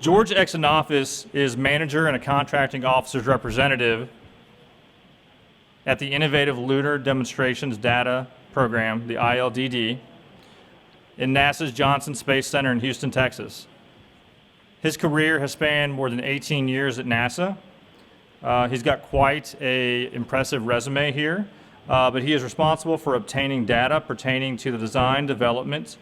George Xenofos is manager and a contracting officer's representative at the Innovative Lunar Demonstrations Data Program, the ILDD, in NASA's Johnson Space Center in Houston, Texas. His career has spanned more than 18 years at NASA. He's got quite an impressive resume here, but he is responsible for obtaining data pertaining to the design, development,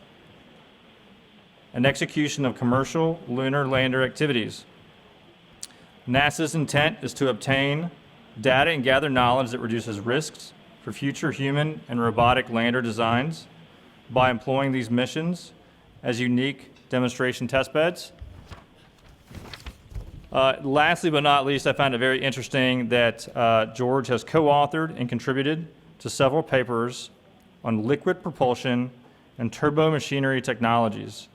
and execution of commercial lunar lander activities. NASA's intent is to obtain data and gather knowledge that reduces risks for future human and robotic lander designs by employing these missions as unique demonstration testbeds. Lastly but not least, I found it very interesting that George has co-authored and contributed to several papers on liquid propulsion and turbo machinery technologies.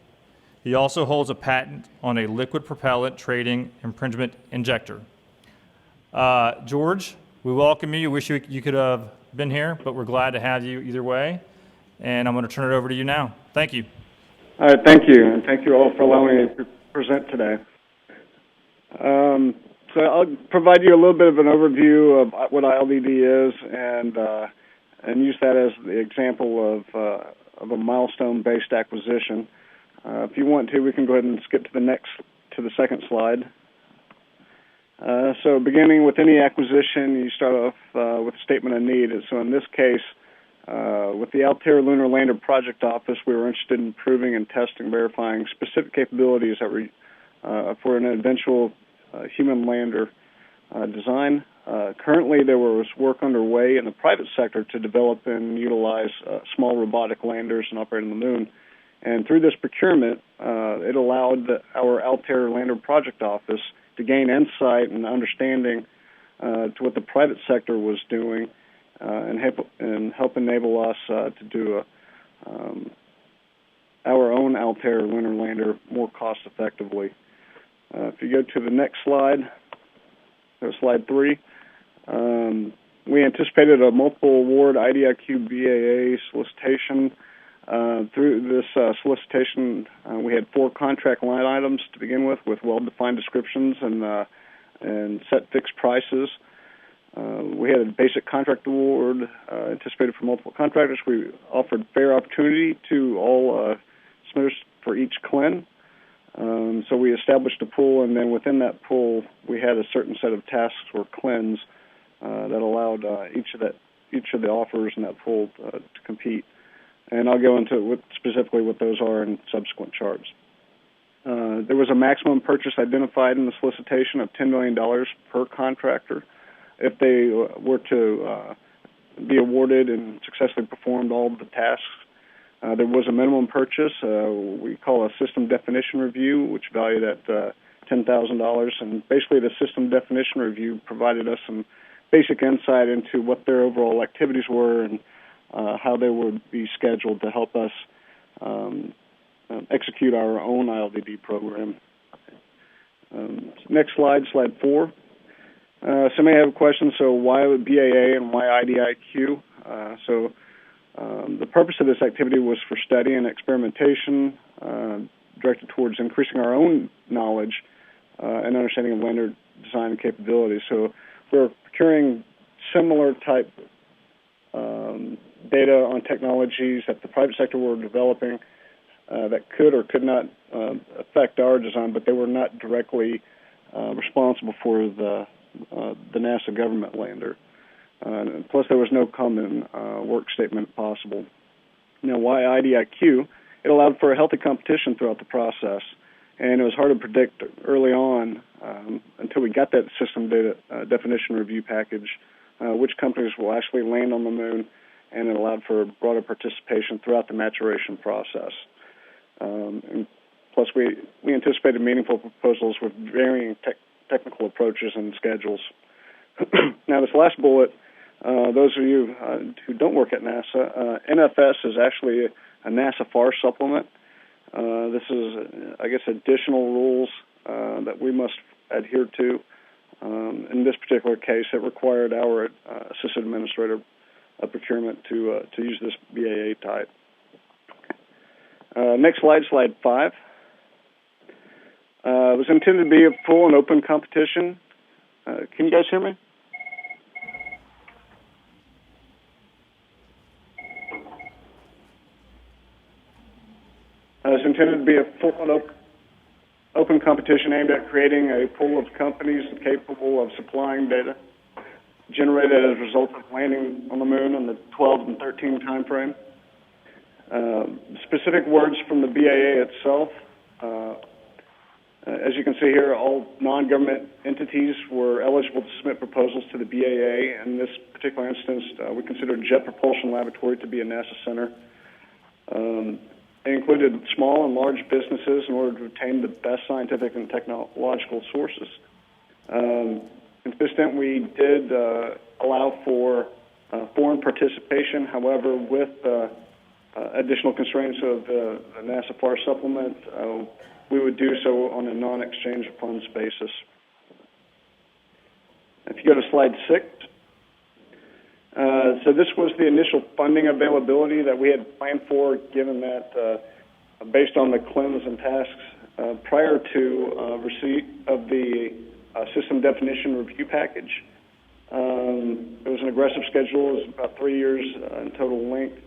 He also holds a patent on a liquid propellant trading impingement injector. George, we welcome you. Wish you could have been here, but we're glad to have you either way. And I'm going to turn it over to you now. Thank you. All right, thank you. And thank you all for allowing me to present today. So I'll provide you a little bit of an overview of what ILDD is and use that as the example of a milestone-based acquisition. If you want to, we can go ahead and skip to the second slide. So beginning with any acquisition, you start off with a statement of need. So in this case, with the Altair Lunar Lander Project Office, we were interested in improving and testing, verifying specific capabilities that were for an eventual human lander design. Currently, there was work underway in the private sector to develop and utilize small robotic landers and operate on the moon. And through this procurement, it allowed our Altair Lander Project Office to gain insight and understanding to what the private sector was doing and help enable us to do our own Altair Lunar Lander more cost effectively. If you go to the next slide, slide 3, we anticipated a multiple award IDIQ BAA solicitation. Through this solicitation, we had 4 contract line items to begin with well-defined descriptions and set fixed prices. We had a basic contract award anticipated for multiple contractors. We offered fair opportunity to all submitters for each CLIN. So we established a pool, and then within that pool, we had a certain set of tasks or CLINs that allowed each of the offers in that pool to compete. And I'll go into specifically what those are in subsequent charts. There was a maximum purchase identified in the solicitation of $10 million per contractor. If they were to be awarded and successfully performed all of the tasks, there was a minimum purchase. We call a system definition review, which valued at $10,000. And basically the system definition review provided us some basic insight into what their overall activities were and how they would be scheduled to help us execute our own ILDD program. Next slide, slide 4. Some may have a question, so why BAA and why IDIQ? The purpose of this activity was for study and experimentation directed towards increasing our own knowledge and understanding of lander design and capabilities. So we're procuring similar type data on technologies that the private sector were developing that could or could not affect our design, but they were not directly responsible for the NASA government lander. Plus, there was no common work statement possible. Now, why IDIQ? It allowed for a healthy competition throughout the process, and it was hard to predict early on until we got that system data definition review package which companies will actually land on the moon, and it allowed for broader participation throughout the maturation process. And plus, we anticipated meaningful proposals with varying technical approaches and schedules. Now, this last bullet, those of you who don't work at NASA, NFS is actually a NASA FAR supplement. This is, I guess, additional rules that we must adhere to. In this particular case, it required our assistant administrator of procurement to use this BAA type. Next slide, slide 5. It was intended to be a full and open competition. Can you guys hear me? It was intended to be a full and open competition aimed at creating a pool of companies capable of supplying data generated as a result of landing on the moon in the 12 and 13 time frame. Specific words from the BAA itself. As you can see here, all non-government entities were eligible to submit proposals to the BAA. In this particular instance, we considered Jet Propulsion Laboratory to be a NASA center. They included small and large businesses in order to obtain the best scientific and technological sources. To this extent, we did allow for foreign participation. However, with additional constraints of the NASA FAR supplement, we would do so on a non-exchange of funds basis. If you go to slide 6, so this was the initial funding availability that we had planned for, given that based on the CLINs and tasks prior to receipt of the system definition review package. It was an aggressive schedule. It was about 3 years in total length.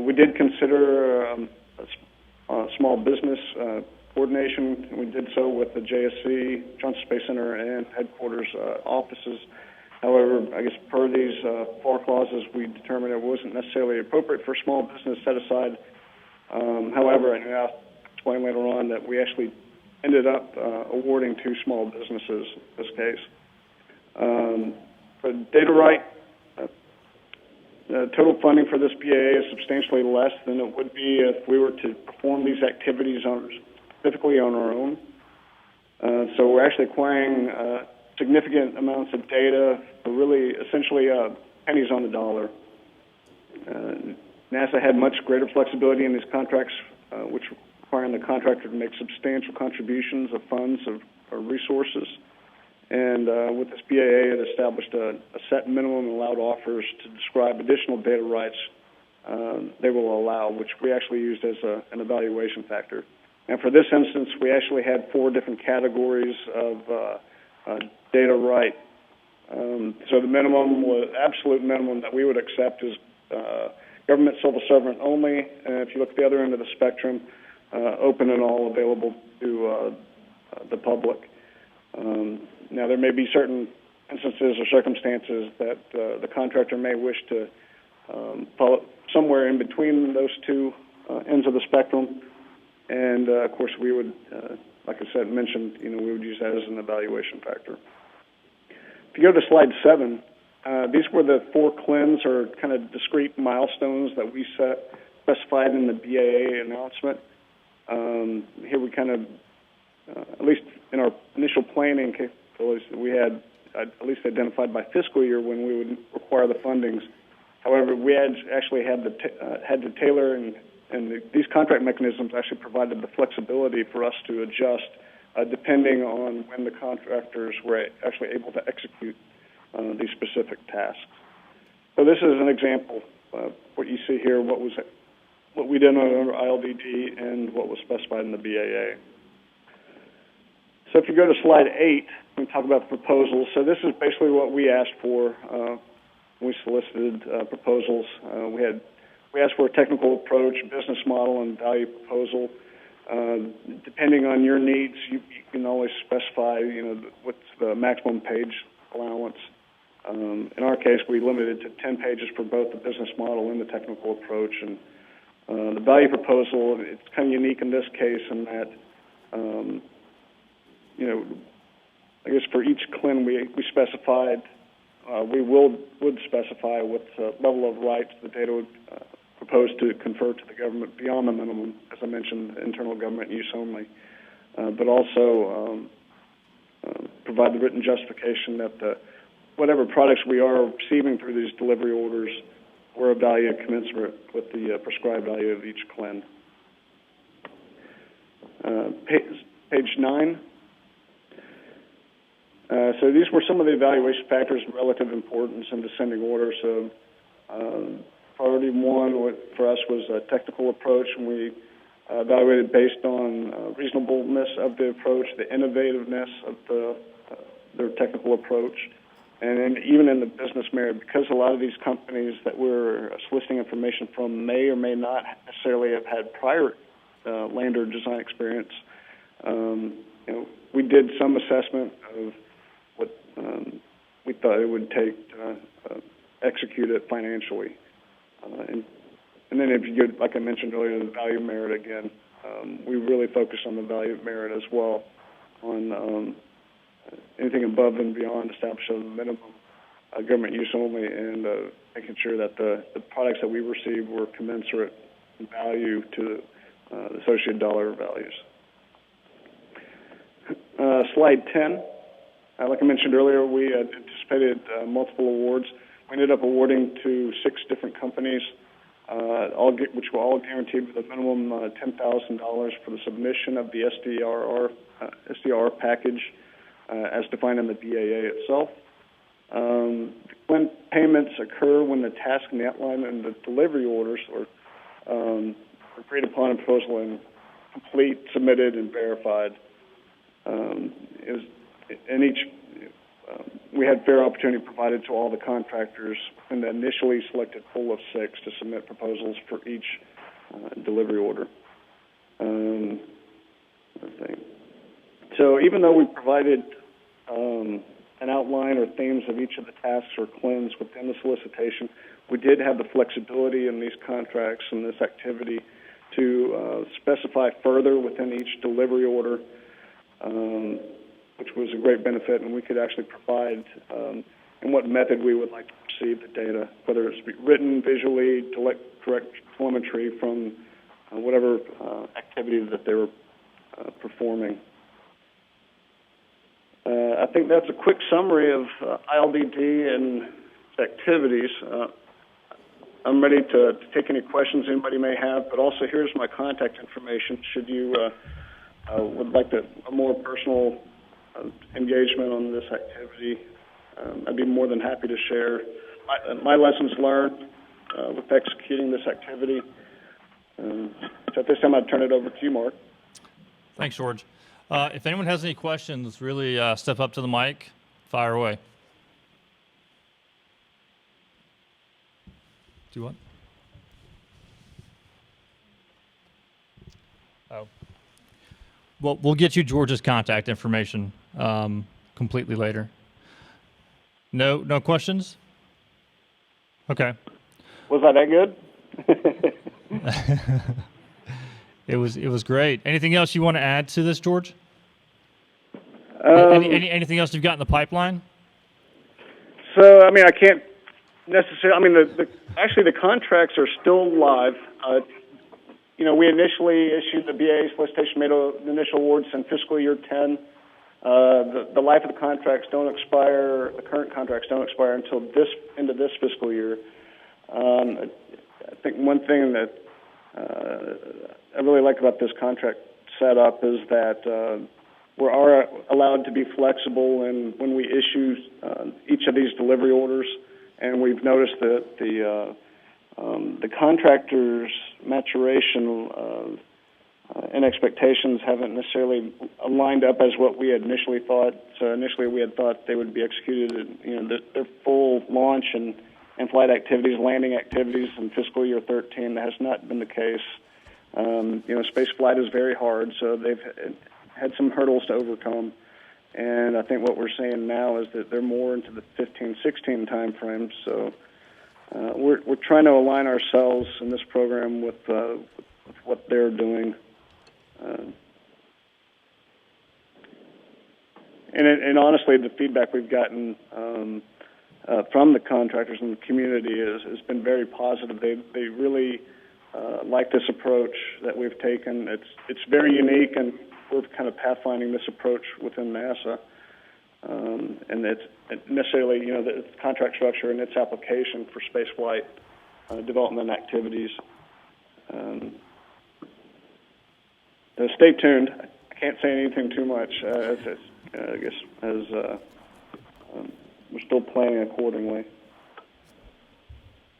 We did consider a small business coordination. We did so with the JSC, Johnson Space Center, and headquarters offices. However, I guess per these FAR clauses, we determined it wasn't necessarily appropriate for small business set aside. However, and I'll explain later on that we actually ended up awarding 2 small businesses in this case. For data right, total funding for this BAA is substantially less than it would be if we were to perform these activities specifically on our own. So we're actually acquiring significant amounts of data for really essentially pennies on the dollar. NASA had much greater flexibility in these contracts, which requiring the contractor to make substantial contributions of funds or resources. And with this BAA, it established a set minimum allowed offers to describe additional data rights they will allow, which we actually used as an evaluation factor. And for this instance, we actually had 4 different categories of data right. So the minimum, absolute minimum that we would accept is government civil servant only. And if you look at the other end of the spectrum, open and all available to the public. Now, there may be certain instances or circumstances that the contractor may wish to follow somewhere in between those 2 ends of the spectrum. And, of course, we would, like I said, mentioned, we would use that as an evaluation factor. If you go to slide 7, these were the 4 CLINs, or kind of discrete milestones that we specified in the BAA announcement. Here we kind of, at least in our initial planning capabilities, we had at least identified by fiscal year when we would require the fundings. However, we had actually had to tailor, and these contract mechanisms actually provided the flexibility for us to adjust depending on when the contractors were actually able to execute these specific tasks. So this is an example of what you see here, what we did on our ILDD and what was specified in the BAA. So if you go to slide 8, we talk about the proposals. So this is basically what we asked for when we solicited proposals. We asked for a technical approach, business model, and value proposal. Depending on your needs, you can always specify, what's the maximum page allowance. In our case, we limited to 10 pages for both the business model and the technical approach. And the value proposal, it's kind of unique in this case in that, I guess for each CLIN we specified, we would specify what level of rights the data would propose to confer to the government beyond the minimum, as I mentioned, internal government use only, but also provide the written justification that whatever products we are receiving through these delivery orders were of value commensurate with the prescribed value of each CLIN. Page 9. So these were some of the evaluation factors of relative importance in descending order. So priority 1 for us was a technical approach, and we evaluated based on reasonableness of the approach, the innovativeness of their technical approach, and then even in the business merit, because a lot of these companies that we're soliciting information from may or may not necessarily have had prior lander design experience. We did some assessment of what we thought it would take to execute it financially. And then if you go, like I mentioned earlier, the value merit again, we really focus on the value merit as well, on anything above and beyond establishing the minimum government use only, and making sure that the products that we receive were commensurate in value to the associated dollar values. Slide 10. Like I mentioned earlier, we had anticipated multiple awards. We ended up awarding to 6 different companies, which were all guaranteed with a minimum $10,000 for the submission of the SDR package as defined in the BAA itself. When payments occur when the task and the outline and the delivery orders are agreed upon in proposal and complete, submitted, and verified, we had fair opportunity provided to all the contractors in the initially selected pool of 6 to submit proposals for each delivery order. So even though we provided an outline or themes of each of the tasks or CLINs within the solicitation, we did have the flexibility in these contracts and this activity to specify further within each delivery order, which was a great benefit, and we could actually provide in what method we would like to receive the data, whether it's written, visually, correct telemetry from whatever activity that they were performing. I think that's a quick summary of ILDD and its activities. I'm ready to take any questions anybody may have, but also here's my contact information should you would like a more personal engagement on this activity. I'd be more than happy to share my lessons learned with executing this activity. So at this time, I'd turn it over to you, Mark. Thanks, George. If anyone has any questions, really step up to the mic, fire away. Do what? Oh. Well, we'll get you George's contact information completely later. No questions? Okay. Was that good? It was great. Anything else you want to add to this, George? Anything else you've got in the pipeline? So, I mean, I can't necessarily. I mean, actually, the contracts are still live. We initially issued the BAA solicitation, made the initial awards in fiscal year 10. The life of the contracts don't expire. The current contracts don't expire until into this fiscal year. I think one thing that I really like about this contract setup is that we are allowed to be flexible when we issue each of these delivery orders, and we've noticed that the contractors' maturation and expectations haven't necessarily lined up as what we had initially thought. So initially we had thought they would be executed in their full launch and flight activities, landing activities in fiscal year 13. That has not been the case. Space flight is very hard, so they've had some hurdles to overcome. And I think what we're seeing now is that they're more into the 15-16 time frame. So we're trying to align ourselves in this program with what they're doing. And honestly, the feedback we've gotten from the contractors and the community has been very positive. They really like this approach that we've taken. It's very unique, and we're kind of pathfinding this approach within NASA. And it's necessarily, the contract structure and its application for space flight development activities. So stay tuned. I can't say anything too much, as we're still planning accordingly.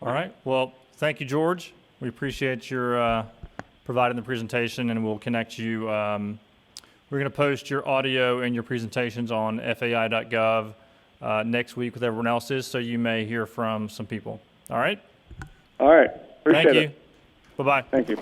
All right. Well, thank you, George. We appreciate your providing the presentation, and we'll connect you. We're going to post your audio and your presentations on fai.gov next week with everyone else's, so you may hear from some people. All right? All right. Appreciate Thank you. it. Bye-bye. Thank you.